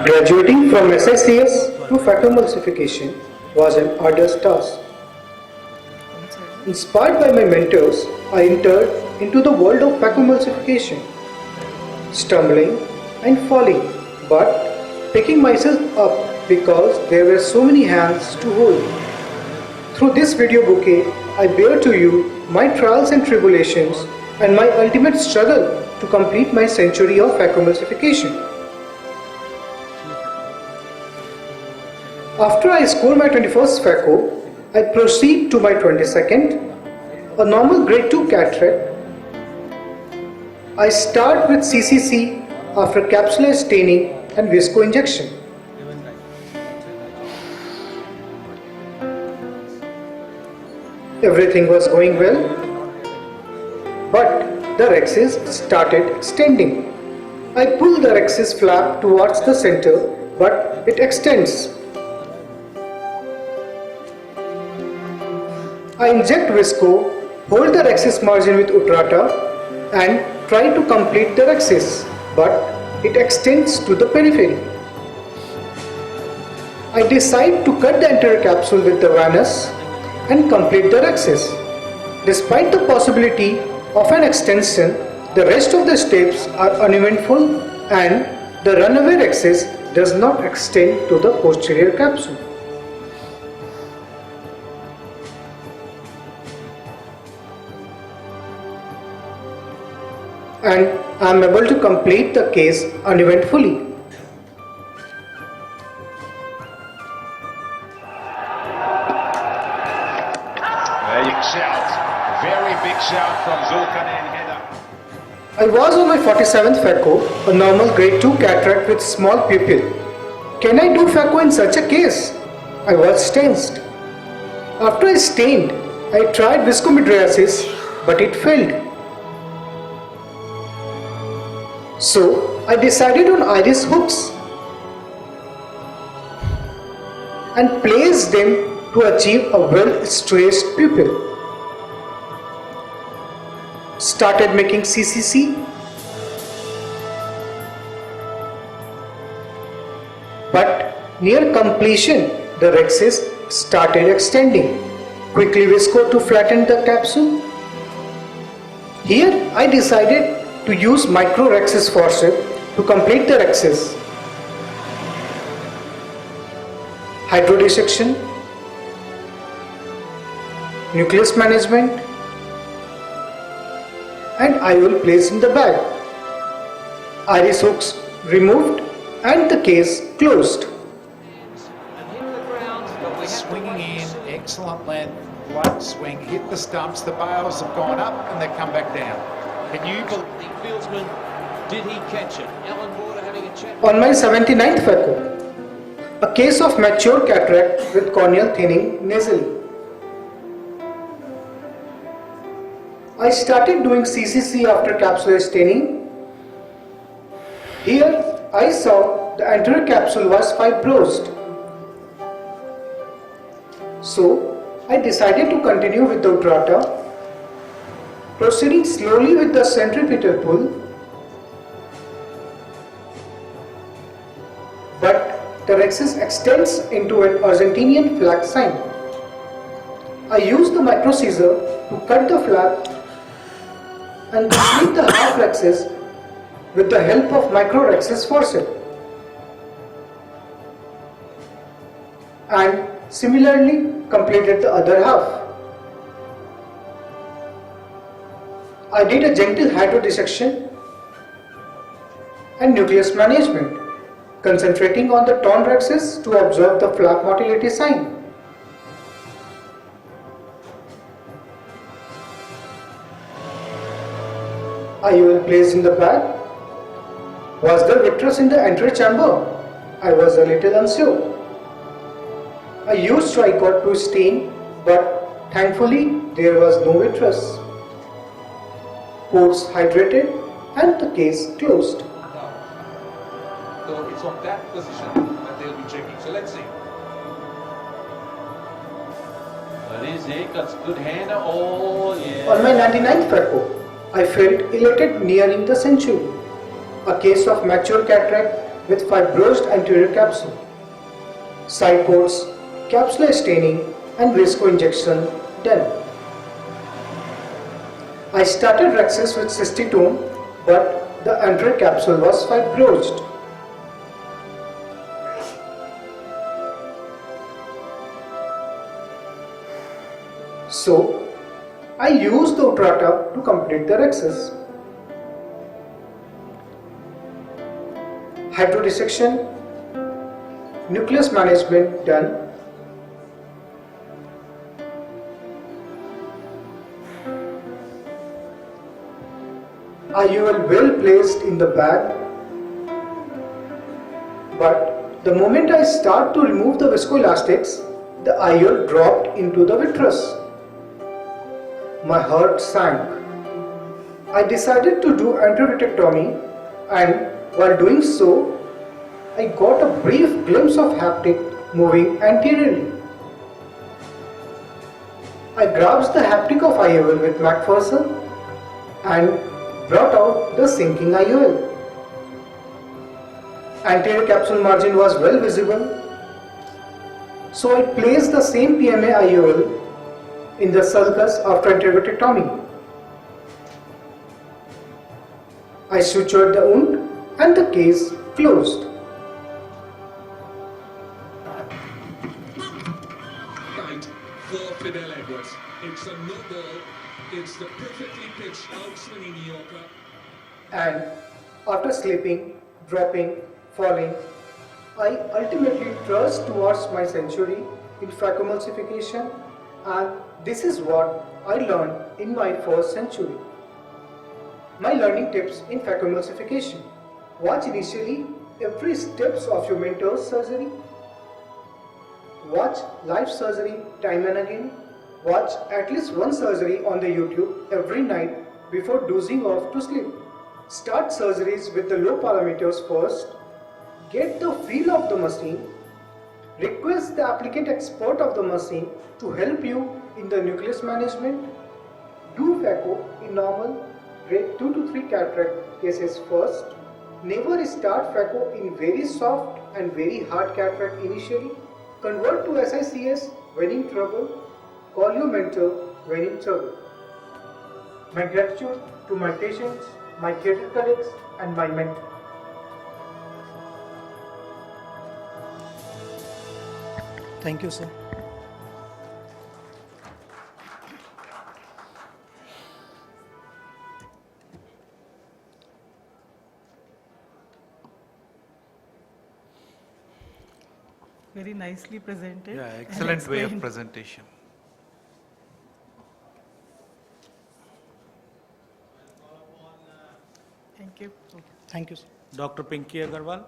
Graduating from SICS to phacoemulsification was an arduous task. Inspired by my mentors, I entered into the world of phacoemulsification, stumbling and falling, but picking myself up because there were so many hands to hold. Through this video bouquet, I bear to you my trials and tribulations and my ultimate struggle to complete my century of phacoemulsification. After I score my 21st phaco, I proceed to my 22nd, a normal grade 2 cataract. I start with CCC after capsular staining and visco injection. Everything was going well, but the rhexis started extending. I pull the rhexis flap towards the center, but it extends. I inject visco, hold the rhexis margin with Utrata and try to complete the rhexis, but it extends to the periphery. I decide to cut the anterior capsule with the Vanus and complete the rhexis. Despite the possibility of an extension, the rest of the steps are uneventful and the runaway rhexis does not extend to the posterior capsule. And I am able to complete the case uneventfully. Big shout, very big shout from Zulkarnain Haider. I was on my 47th phaco, a normal grade 2 cataract with small pupil. Can I do phaco in such a case? I was tensed. After I stained, I tried viscomydriasis, but it failed. So I decided on iris hooks and placed them to achieve a well-stressed pupil. Started making CCC, but near completion the rhexis started extending. Quickly visco to flatten the capsule. Here I decided to use micro rhexis forceps to complete the rhexis. Hydrodissection, nucleus management, and IOL placed in the bag. Iris hooks removed and the case closed. Swinging in, excellent length, light swing, hit the stumps, the bales have gone up and they come back down. Can you believe? The fieldsman, did he catch it? Alan Border having a chat. On my 79th phaco, a case of mature cataract with corneal thinning nasally. I started doing CCC after capsular staining. Here I saw the anterior capsule was fibrosed. So I decided to continue with the Utrata, proceeding slowly with the centripetal pull, but the rhexis extends into an Argentinian flag sign. I use the micro scissor to cut the flap and complete the half rhexis with the help of micro rhexis forceps. And similarly completed the other half. I did a gentle hydrodissection and nucleus management, concentrating on the torn rhexis to observe the flap motility sign. IOL placed in the bag. Was there vitreous in the anterior chamber? I was a little unsure. I used tricot to stain, but thankfully there was no vitreous. Pores hydrated and the case closed. So it's on that position that they'll be checking. So let's see. That is it, that's good hander. Oh, yeah. On my 99th phaco, I felt elated nearing the century. A case of mature cataract with fibrosed anterior capsule. Side ports, capsular staining and visco injection done. I started Rexis with cystitome, but the anterior capsule was fibrosed. So, I used the Utrata to complete the Rexis. Hydrodissection, nucleus management done. IUL well placed in the bag, but the moment I start to remove the viscoelastics, the IUL dropped into the vitreous. My heart sank. I decided to do anteriorvitrectomy, and while doing so, I got a brief glimpse of haptic moving anteriorly. I grasped the haptic of IOL with McPherson and brought out the sinking IOL. Anterior capsule margin was well visible, so I placed the same PMA IOL in the sulcus after anteriorvitrectomy. I sutured the wound and the case closed. Right for Fidel Edwards. It's a no ball. It's the perfectly pitched out-swinging New Yorker. And after slipping, dropping, falling, I ultimately trudged towards my century in phacoemulsification, and this is what I learned in my first century. My learning tips in phacoemulsification: watch initially every steps of your mentor's surgery. Watch live surgery time and again. Watch at least one surgery on the YouTube every night before dozing off to sleep. Start surgeries with the low parameters first. Get the feel of the machine. Request the applicant expert of the machine to help you in the nucleus management. Do phaco in normal grade 2 to 3 cataract cases first. Never start phaco in very soft and very hard cataract initially. Convert to SICS when in trouble. Call your mentor when in trouble. My gratitude to my patients, my theatre colleagues and my mentor. Thank you, sir. Very nicely presented. Yeah, and excellent way of explained. presentation. Thank you. Thank you, sir. Dr. Pinky Agarwal.